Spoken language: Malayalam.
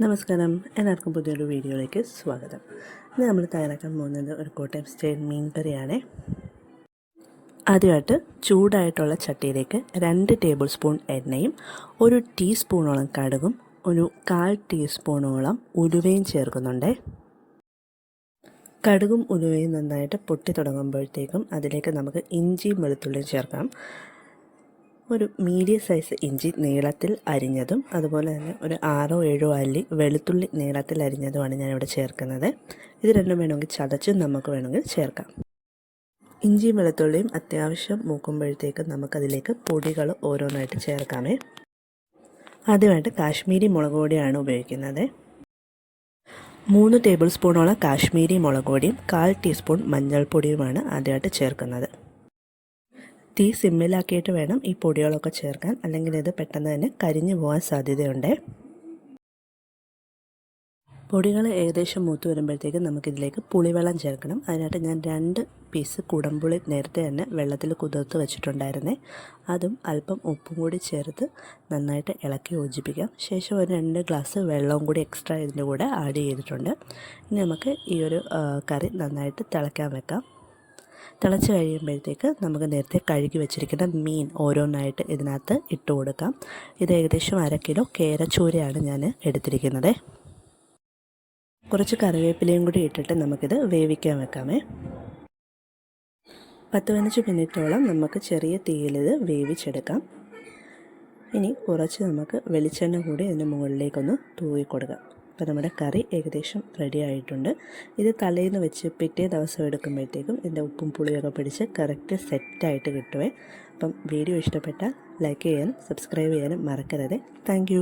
നമസ്കാരം, എല്ലാവർക്കും പുതിയൊരു വീഡിയോയിലേക്ക് സ്വാഗതം. ഇന്ന് നമ്മൾ തയ്യാറാക്കാൻ പോകുന്നത് ഒരു കോട്ടയം സ്റ്റൈൽ മീൻ കറിയാണ്. ആദ്യമായിട്ട് ചൂടായിട്ടുള്ള ചട്ടിയിലേക്ക് 2 ടേബിൾ സ്പൂൺ എണ്ണയും 1 ടീസ്പൂണോളം കടുകും 1/4 ടീസ്പൂണോളം ഉലുവയും ചേർക്കുന്നുണ്ട്. കടുകും ഉലുവയും നന്നായിട്ട് പൊട്ടി തുടങ്ങുമ്പോഴത്തേക്കും അതിലേക്ക് നമുക്ക് ഇഞ്ചിയും വെളുത്തുള്ളിയും ചേർക്കാം. ഒരു മീഡിയം സൈസ് ഇഞ്ചി നീളത്തിൽ അരിഞ്ഞതും അതുപോലെ തന്നെ ഒരു 6-7 അല്ലി വെളുത്തുള്ളി നീളത്തിൽ അരിഞ്ഞതുമാണ് ഞാനിവിടെ ചേർക്കുന്നത്. ഇത് രണ്ടും വേണമെങ്കിൽ ചതച്ചും നമുക്ക് വേണമെങ്കിൽ ചേർക്കാം. ഇഞ്ചിയും വെളുത്തുള്ളിയും അത്യാവശ്യം മൂക്കുമ്പോഴത്തേക്കും നമുക്കതിലേക്ക് പൊടികൾ ഓരോന്നായിട്ട് ചേർക്കാമേ. ആദ്യമായിട്ട് കാശ്മീരി മുളക് പൊടിയാണ് ഉപയോഗിക്കുന്നത്. 3 ടേബിൾ സ്പൂണോളം കാശ്മീരി മുളക് പൊടിയും 1/4 ടീസ്പൂൺ മഞ്ഞൾപ്പൊടിയുമാണ് ആദ്യമായിട്ട് ചേർക്കുന്നത്. തീ സിമ്മിലാക്കിയിട്ട് വേണം ഈ പൊടികളൊക്കെ ചേർക്കാൻ, അല്ലെങ്കിൽ ഇത് പെട്ടെന്ന് തന്നെ കരിഞ്ഞു പോകാൻ സാധ്യതയുണ്ട്. പൊടികൾ ഏകദേശം മൂത്ത് വരുമ്പോഴത്തേക്ക് നമുക്കിതിലേക്ക് പുളിവെള്ളം ചേർക്കണം. അതിനായിട്ട് ഞാൻ 2 പീസ് കുടംപുളി നേരത്തെ തന്നെ വെള്ളത്തിൽ കുതിർത്ത് വെച്ചിട്ടുണ്ടായിരുന്നേ. അതും അല്പം ഉപ്പും കൂടി ചേർത്ത് നന്നായിട്ട് ഇളക്കി യോജിപ്പിക്കാം. ശേഷം ഒരു 2 ഗ്ലാസ് വെള്ളവും കൂടി എക്സ്ട്രാ ഇതിൻ്റെ കൂടെ ആഡ് ചെയ്തിട്ടുണ്ട്. ഇനി നമുക്ക് ഈ ഒരു കറി നന്നായിട്ട് തിളയ്ക്കാൻ വെക്കാം. തിളച്ച് കഴിയുമ്പോഴത്തേക്ക് നമുക്ക് നേരത്തെ കഴുകി വെച്ചിരിക്കുന്ന മീൻ ഓരോന്നായിട്ട് ഇതിനകത്ത് ഇട്ട് കൊടുക്കാം. ഇത് ഏകദേശം 1/2 കിലോ കേരച്ചൂരയാണ് ഞാൻ എടുത്തിരിക്കുന്നത്. കുറച്ച് കറിവേപ്പിലയും കൂടി ഇട്ടിട്ട് നമുക്കിത് വേവിക്കാൻ വെക്കാമേ. 10-15 മിനിറ്റോളം നമുക്ക് ചെറിയ തീയിലിത് വേവിച്ചെടുക്കാം. ഇനി കുറച്ച് നമുക്ക് വെളിച്ചെണ്ണ കൂടി ഇതിൻ്റെ മുകളിലേക്കൊന്ന് തൂവി കൊടുക്കാം. അപ്പോൾ നമ്മുടെ കറി ഏകദേശം റെഡി ആയിട്ടുണ്ട്. ഇത് തലേന്ന് വെച്ച് പിറ്റേ ദിവസം എടുക്കുമ്പോഴത്തേക്കും ഇതിൻ്റെ ഉപ്പും പുളിയൊക്കെ പിടിച്ച് കറക്റ്റ് സെറ്റായിട്ട് കിട്ടുമേ. അപ്പം വീഡിയോ ഇഷ്ടപ്പെട്ടാൽ ലൈക്ക് ചെയ്യാനും സബ്സ്ക്രൈബ് ചെയ്യാനും മറക്കരുത്. താങ്ക്